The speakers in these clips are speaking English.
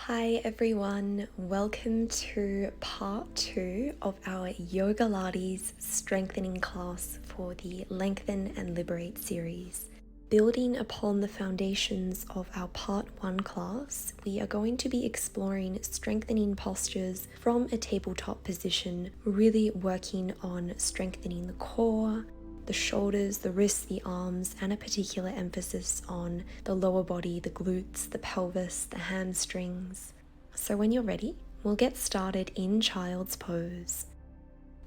Hi everyone, welcome to part 2 of our Yogalates strengthening class for the Lengthen and Liberate series. Building upon the foundations of our part 1 class, we are going to be exploring strengthening postures from a tabletop position, really working on strengthening the core, the shoulders, the wrists, the arms, and a particular emphasis on the lower body, the glutes, the pelvis, the hamstrings. So when you're ready, we'll get started in child's pose.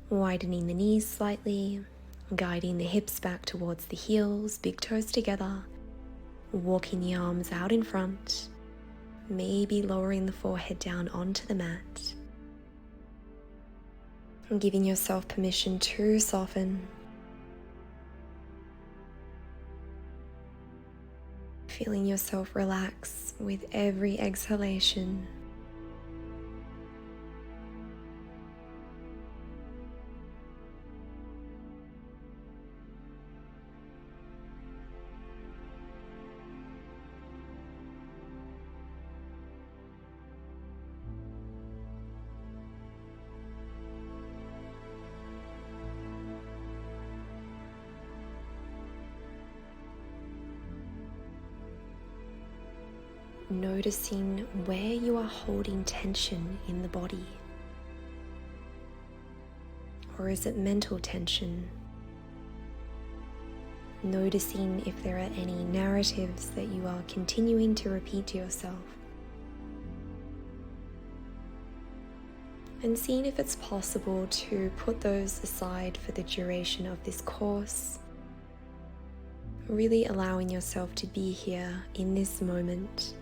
Widening the knees slightly, guiding the hips back towards the heels, big toes together, walking the arms out in front, maybe lowering the forehead down onto the mat, and giving yourself permission to soften. Feeling yourself relax with every exhalation. Noticing where you are holding tension in the body. Or is it mental tension? Noticing if there are any narratives that you are continuing to repeat to yourself. And seeing if it's possible to put those aside for the duration of this course. Really allowing yourself to be here in this moment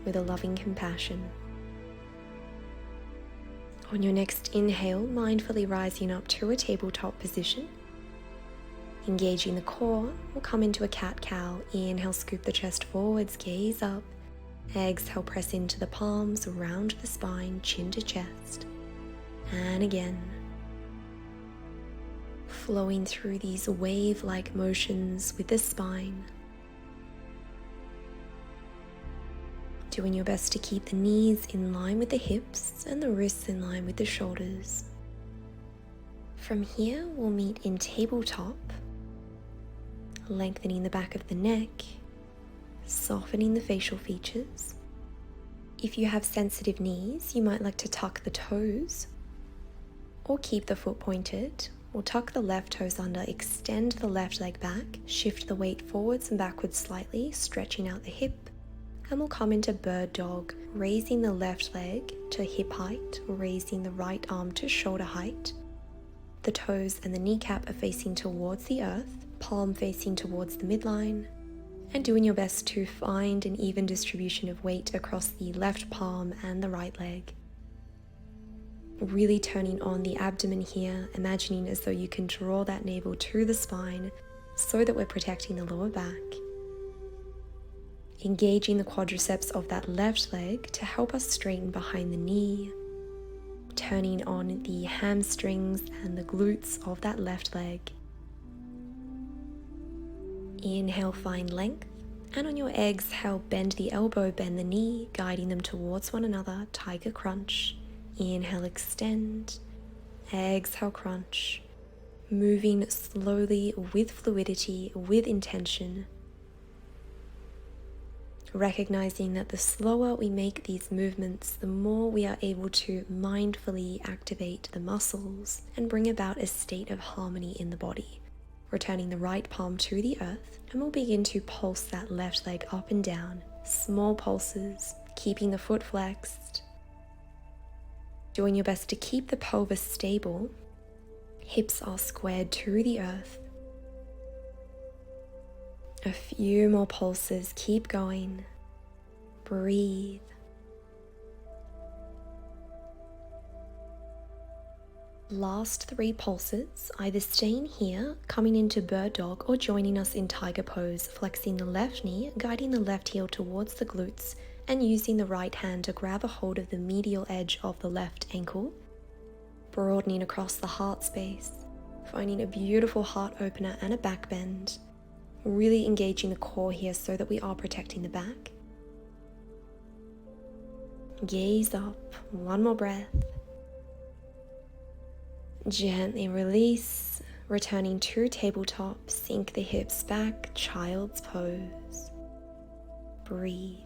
with a loving compassion. On your next inhale, mindfully rising up to a tabletop position. Engaging the core, we'll come into a cat-cow. Inhale, scoop the chest forwards, gaze up. Exhale, press into the palms, round the spine, chin to chest. And again. Flowing through these wave-like motions with the spine. Doing your best to keep the knees in line with the hips and the wrists in line with the shoulders. From here, we'll meet in tabletop, lengthening the back of the neck, softening the facial features. If you have sensitive knees, you might like to tuck the toes or keep the foot pointed. We'll tuck the left toes under, extend the left leg back, shift the weight forwards and backwards slightly, stretching out the hip. And we'll come into bird dog, raising the left leg to hip height, raising the right arm to shoulder height. The toes and the kneecap are facing towards the earth, palm facing towards the midline, and doing your best to find an even distribution of weight across the left palm and the right leg. Really turning on the abdomen here, imagining as though you can draw that navel to the spine so that we're protecting the lower back. Engaging the quadriceps of that left leg to help us straighten behind the knee, turning on the hamstrings and the glutes of that left leg. Inhale, find length, and on your exhale, bend the elbow, bend the knee, guiding them towards one another, tiger crunch. Inhale, extend, exhale, crunch, moving slowly with fluidity, with intention. Recognizing that the slower we make these movements, the more we are able to mindfully activate the muscles and bring about a state of harmony in the body. Returning the right palm to the earth, and we'll begin to pulse that left leg up and down. Small pulses, keeping the foot flexed. Doing your best to keep the pelvis stable. Hips are squared to the earth. A few more pulses, keep going. Breathe. Last 3 pulses, either staying here, coming into bird dog, or joining us in tiger pose, flexing the left knee, guiding the left heel towards the glutes, and using the right hand to grab a hold of the medial edge of the left ankle, broadening across the heart space, finding a beautiful heart opener and a back bend. Really engaging the core here so that we are protecting the back. Gaze up. One more breath. Gently release, returning to tabletop. Sink the hips back, child's pose. Breathe.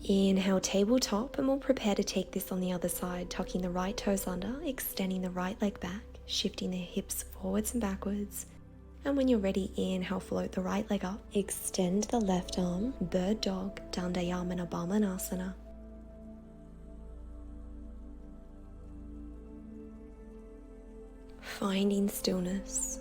Inhale, tabletop, and we'll prepare to take this on the other side, tucking the right toes under, extending the right leg back, shifting the hips forwards and backwards. And when you're ready, inhale, float the right leg up, extend the left arm, bird dog, Dandayamana Bamanasana. Finding stillness.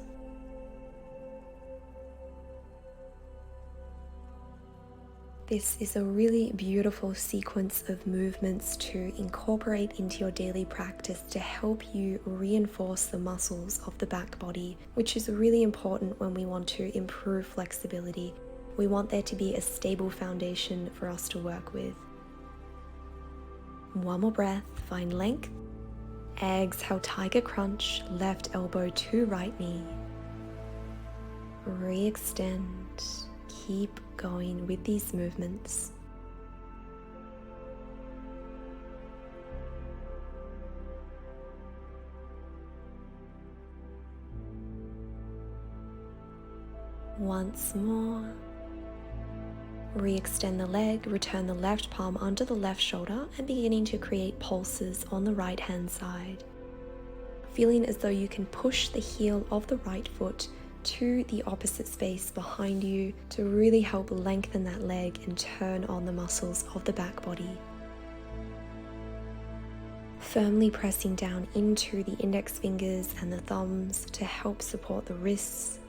This is a really beautiful sequence of movements to incorporate into your daily practice to help you reinforce the muscles of the back body, which is really important when we want to improve flexibility. We want there to be a stable foundation for us to work with. One more breath, find length. Exhale, tiger crunch, left elbow to right knee. Re-extend. Keep going with these movements. Once more. Re-extend the leg, return the left palm under the left shoulder and beginning to create pulses on the right hand side. Feeling as though you can push the heel of the right foot to the opposite space behind you to really help lengthen that leg and turn on the muscles of the back body. Firmly pressing down into the index fingers and the thumbs to help support the wrists,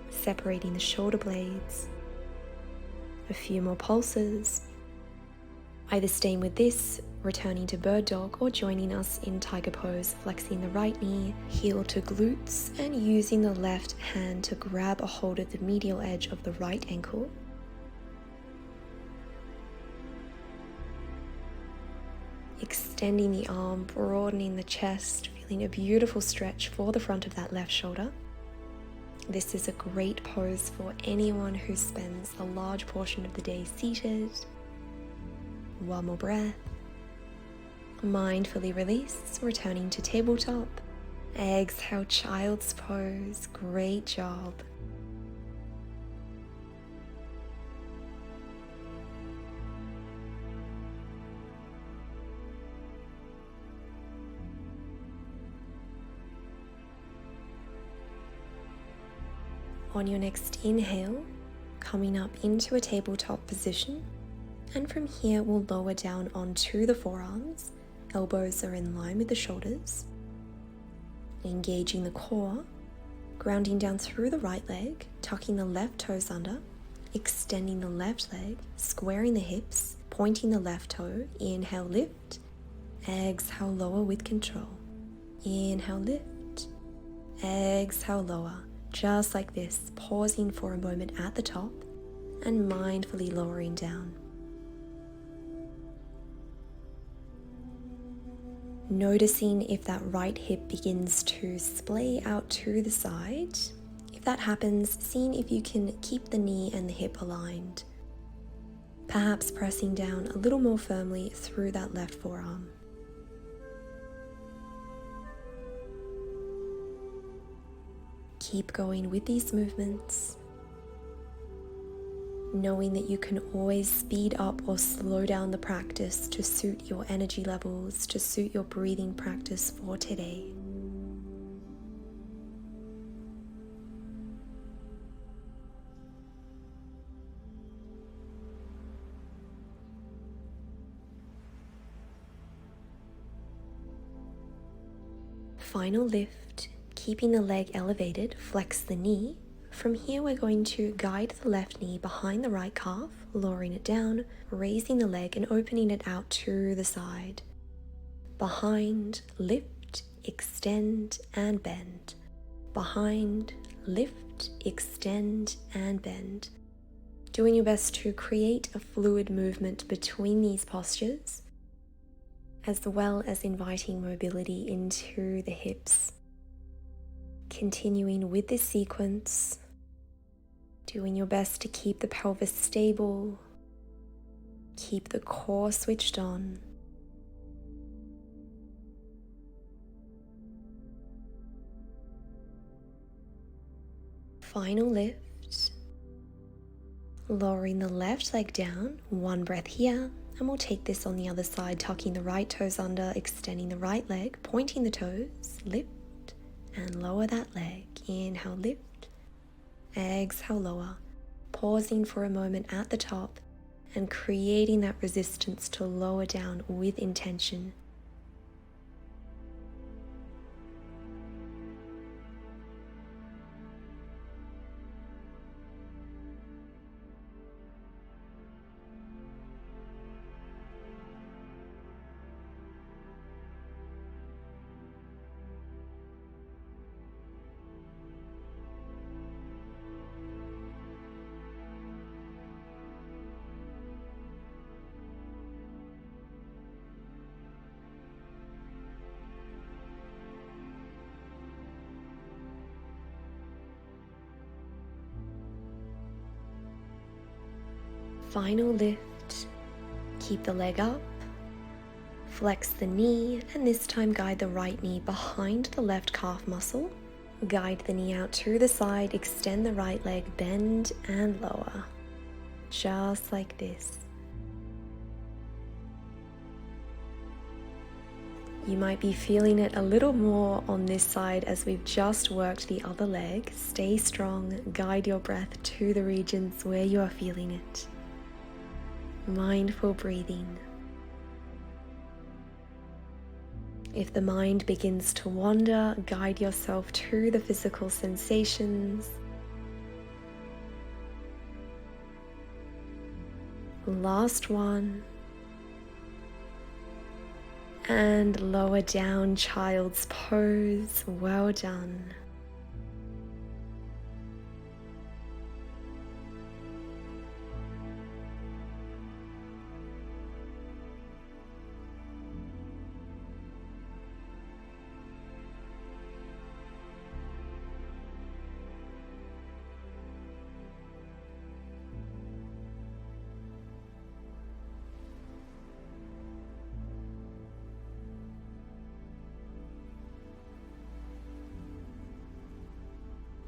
separating the shoulder blades. A few more pulses. Either staying with this, returning to bird dog, or joining us in tiger pose, flexing the right knee, heel to glutes, and using the left hand to grab a hold of the medial edge of the right ankle. Extending the arm, broadening the chest, feeling a beautiful stretch for the front of that left shoulder. This is a great pose for anyone who spends a large portion of the day seated. One more breath. Mindfully release, returning to tabletop. Exhale, child's pose. Great job. On your next inhale, coming up into a tabletop position, and from here we'll lower down onto the forearms. Elbows are in line with the shoulders. Engaging the core, grounding down through the right leg, tucking the left toes under, extending the left leg, squaring the hips, pointing the left toe. Inhale, lift. Exhale, lower with control. Inhale, lift. Exhale, lower. Just like this, pausing for a moment at the top and mindfully lowering down. Noticing if that right hip begins to splay out to the side. If that happens, seeing if you can keep the knee and the hip aligned. Perhaps pressing down a little more firmly through that left forearm. Keep going with these movements, knowing that you can always speed up or slow down the practice to suit your energy levels, to suit your breathing practice for today. Final lift, keeping the leg elevated, flex the knee. From here we're going to guide the left knee behind the right calf, lowering it down, raising the leg and opening it out to the side. Behind, lift, extend and bend. Behind, lift, extend and bend. Doing your best to create a fluid movement between these postures, as well as inviting mobility into the hips. Continuing with this sequence, doing your best to keep the pelvis stable, keep the core switched on. Final lift. Lowering the left leg down, one breath here, and we'll take this on the other side, tucking the right toes under, extending the right leg, pointing the toes, lift, and lower that leg. Inhale, lift, exhale, lower. Pausing for a moment at the top and creating that resistance to lower down with intention. Final lift. Keep the leg up. Flex the knee, and this time guide the right knee behind the left calf muscle. Guide the knee out to the side, extend the right leg, bend and lower. Just like this. You might be feeling it a little more on this side as we've just worked the other leg. Stay strong, guide your breath to the regions where you are feeling it. Mindful breathing. If the mind begins to wander, guide yourself to the physical sensations. Last one. And lower down, child's pose. Well done.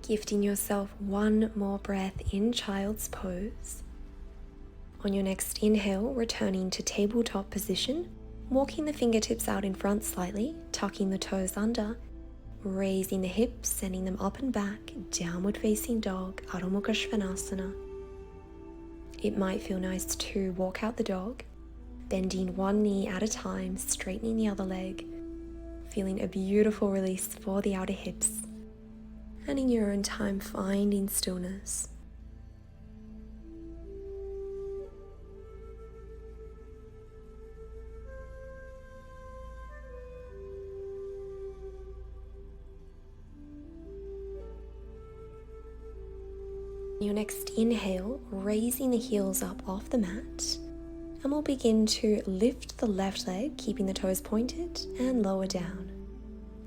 Gifting yourself one more breath in child's pose. On your next inhale, returning to tabletop position, walking the fingertips out in front slightly, tucking the toes under, raising the hips, sending them up and back, downward facing dog, Adho Mukha Svanasana. It might feel nice to walk out the dog, bending one knee at a time, straightening the other leg, feeling a beautiful release for the outer hips. And in your own time, finding stillness. Your next inhale, raising the heels up off the mat, and we'll begin to lift the left leg, keeping the toes pointed, and lower down.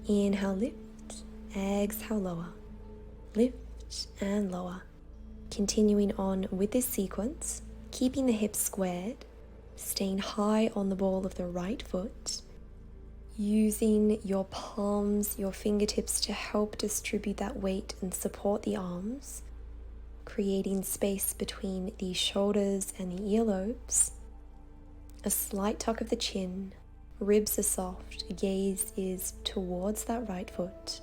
Inhale, lift, exhale, lower. Lift and lower. Continuing on with this sequence, keeping the hips squared, staying high on the ball of the right foot, using your palms, your fingertips to help distribute that weight and support the arms, creating space between the shoulders and the earlobes, a slight tuck of the chin, ribs are soft, gaze is towards that right foot.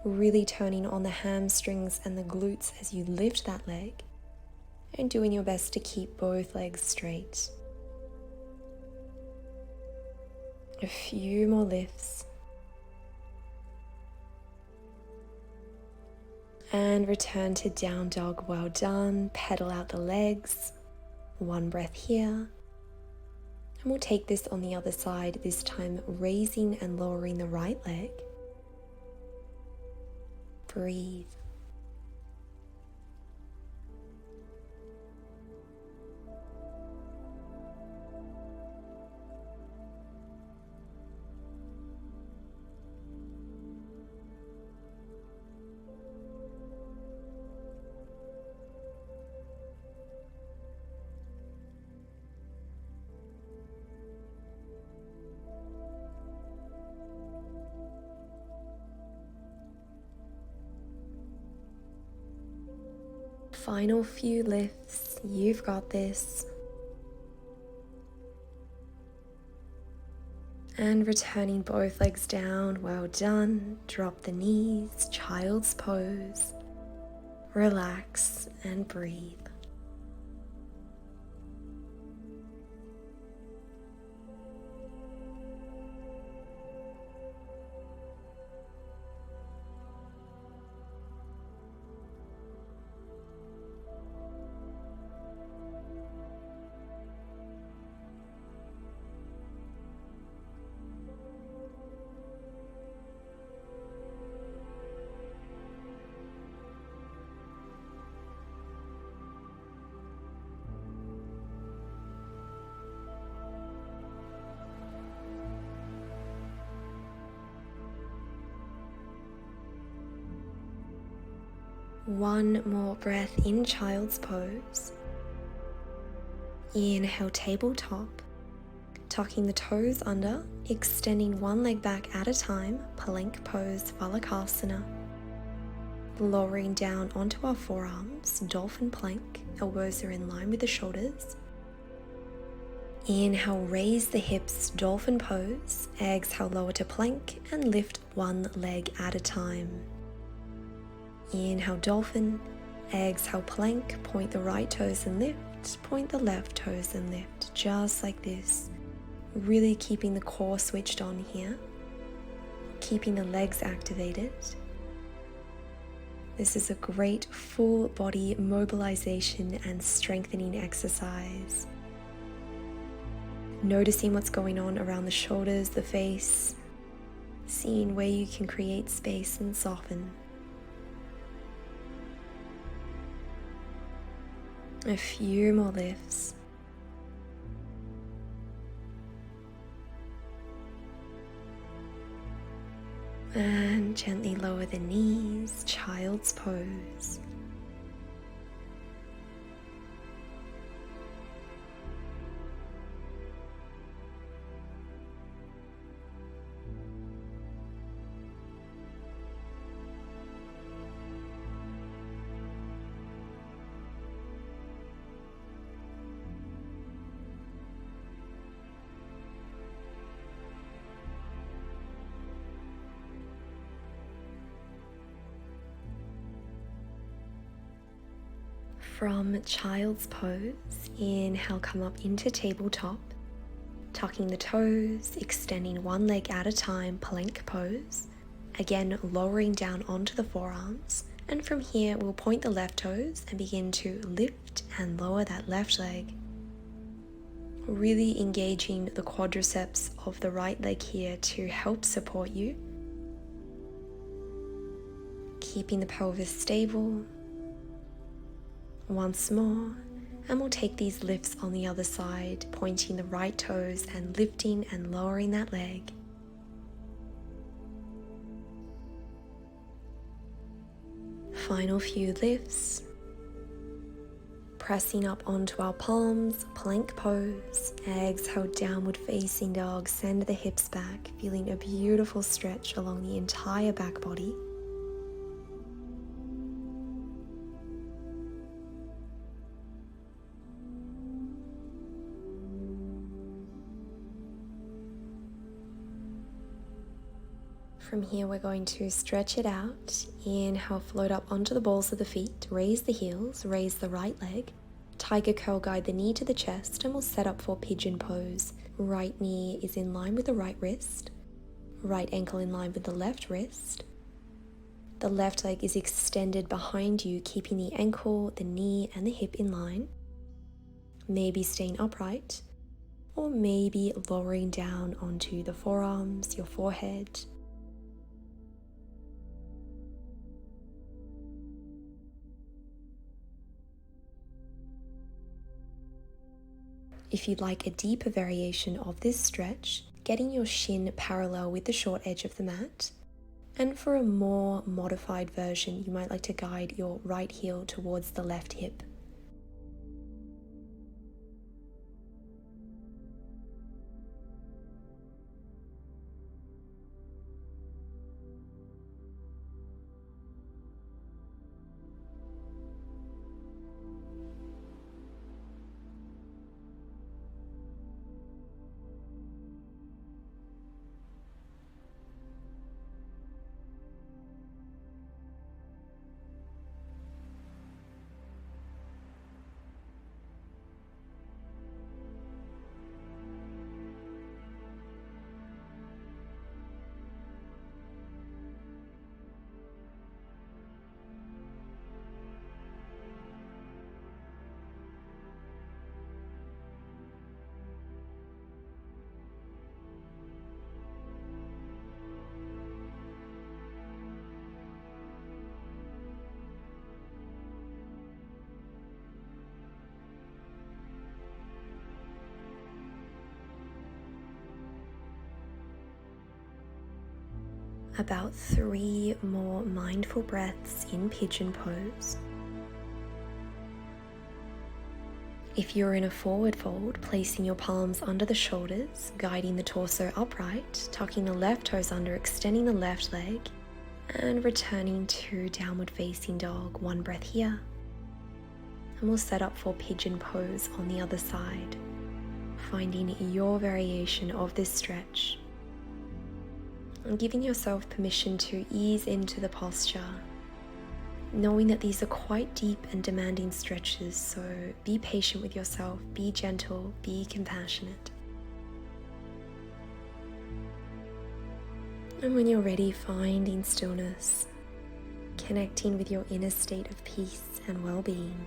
Really turning on the hamstrings and the glutes as you lift that leg, and doing your best to keep both legs straight. A few more lifts. And return to down dog. Well done. Pedal out the legs. One breath here. And we'll take this on the other side, this time raising and lowering the right leg. Breathe. Final few lifts, you've got this. And returning both legs down, well done. Drop the knees, child's pose. Relax and breathe. One more breath in child's pose. Inhale, tabletop. Tucking the toes under, extending one leg back at a time, plank pose, Phalakasana. Lowering down onto our forearms, dolphin plank, elbows are in line with the shoulders. Inhale, raise the hips, dolphin pose. Exhale, lower to plank and lift one leg at a time. Inhale, dolphin. Exhale, plank. Point the right toes and lift. Point the left toes and lift, just like this. Really keeping the core switched on here. Keeping the legs activated. This is a great full body mobilization and strengthening exercise. Noticing what's going on around the shoulders, the face. Seeing where you can create space and soften. A few more lifts. And gently lower the knees, child's pose. From child's pose, inhale, come up into tabletop, tucking the toes, extending one leg at a time, plank pose. Again, lowering down onto the forearms, and from here we'll point the left toes and begin to lift and lower that left leg. Really engaging the quadriceps of the right leg here to help support you. Keeping the pelvis stable. Once more, and we'll take these lifts on the other side, pointing the right toes and lifting and lowering that leg. Final few lifts. Pressing up onto our palms, plank pose. Exhale, downward facing dog, send the hips back, feeling a beautiful stretch along the entire back body. From here, we're going to stretch it out. Inhale, float up onto the balls of the feet. Raise the heels, raise the right leg. Tiger curl, guide the knee to the chest, and we'll set up for pigeon pose. Right knee is in line with the right wrist. Right ankle in line with the left wrist. The left leg is extended behind you, keeping the ankle, the knee, and the hip in line. Maybe staying upright, or maybe lowering down onto the forearms, your forehead. If you'd like a deeper variation of this stretch, getting your shin parallel with the short edge of the mat. And for a more modified version, you might like to guide your right heel towards the left hip. about 3 more mindful breaths in pigeon pose. If you're in a forward fold, placing your palms under the shoulders, guiding the torso upright, tucking the left toes under, extending the left leg, and returning to downward facing dog. 1 breath here. And we'll set up for pigeon pose on the other side, finding your variation of this stretch and giving yourself permission to ease into the posture, knowing that these are quite deep and demanding stretches, so be patient with yourself, be gentle, be compassionate. And when you're ready, finding stillness, connecting with your inner state of peace and well-being.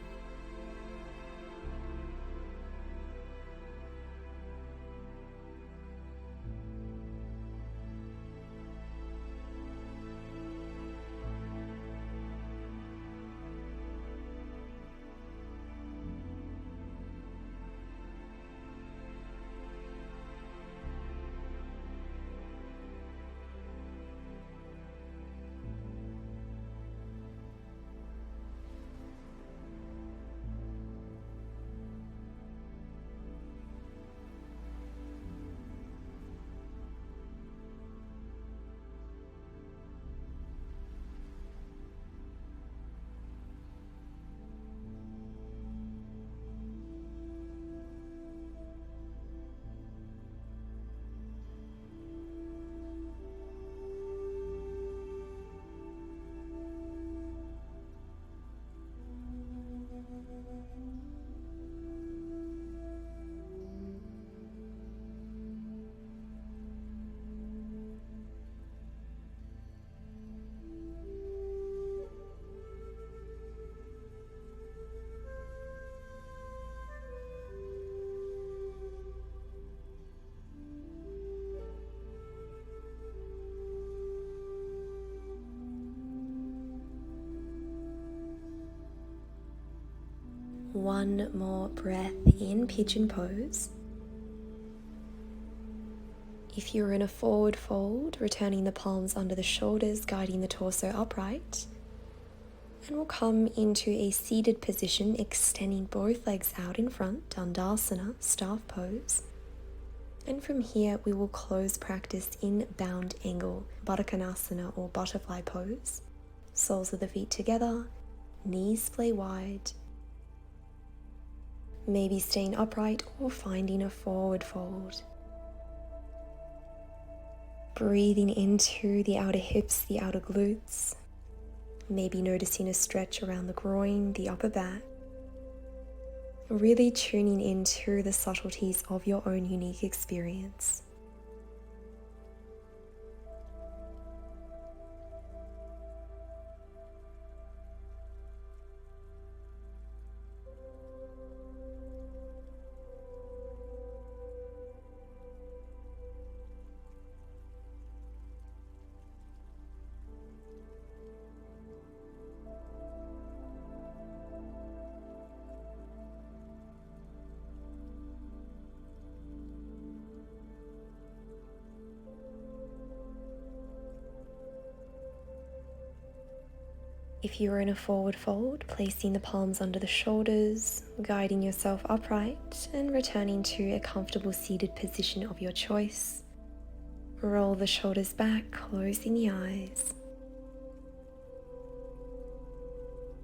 One more breath in pigeon pose. If you're in a forward fold, returning the palms under the shoulders, guiding the torso upright. And we'll come into a seated position, extending both legs out in front, Dandasana, staff pose. And from here, we will close practice in bound angle, Baddha or butterfly pose. Soles of the feet together, knees splay wide. Maybe staying upright or finding a forward fold. Breathing into the outer hips, the outer glutes. Maybe noticing a stretch around the groin, the upper back. Really tuning into the subtleties of your own unique experience. If you are in a forward fold, placing the palms under the shoulders, guiding yourself upright and returning to a comfortable seated position of your choice. Roll the shoulders back, closing the eyes.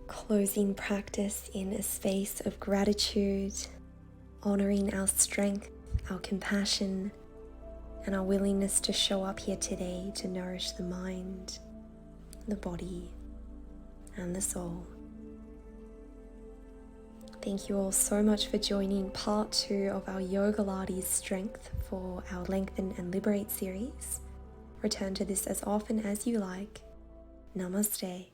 Closing practice in a space of gratitude, honoring our strength, our compassion, and our willingness to show up here today to nourish the mind, the body, and the soul. Thank you all so much for joining part 2 of our Yogalates strength for our Lengthen and Liberate series. Return to this as often as you like. Namaste.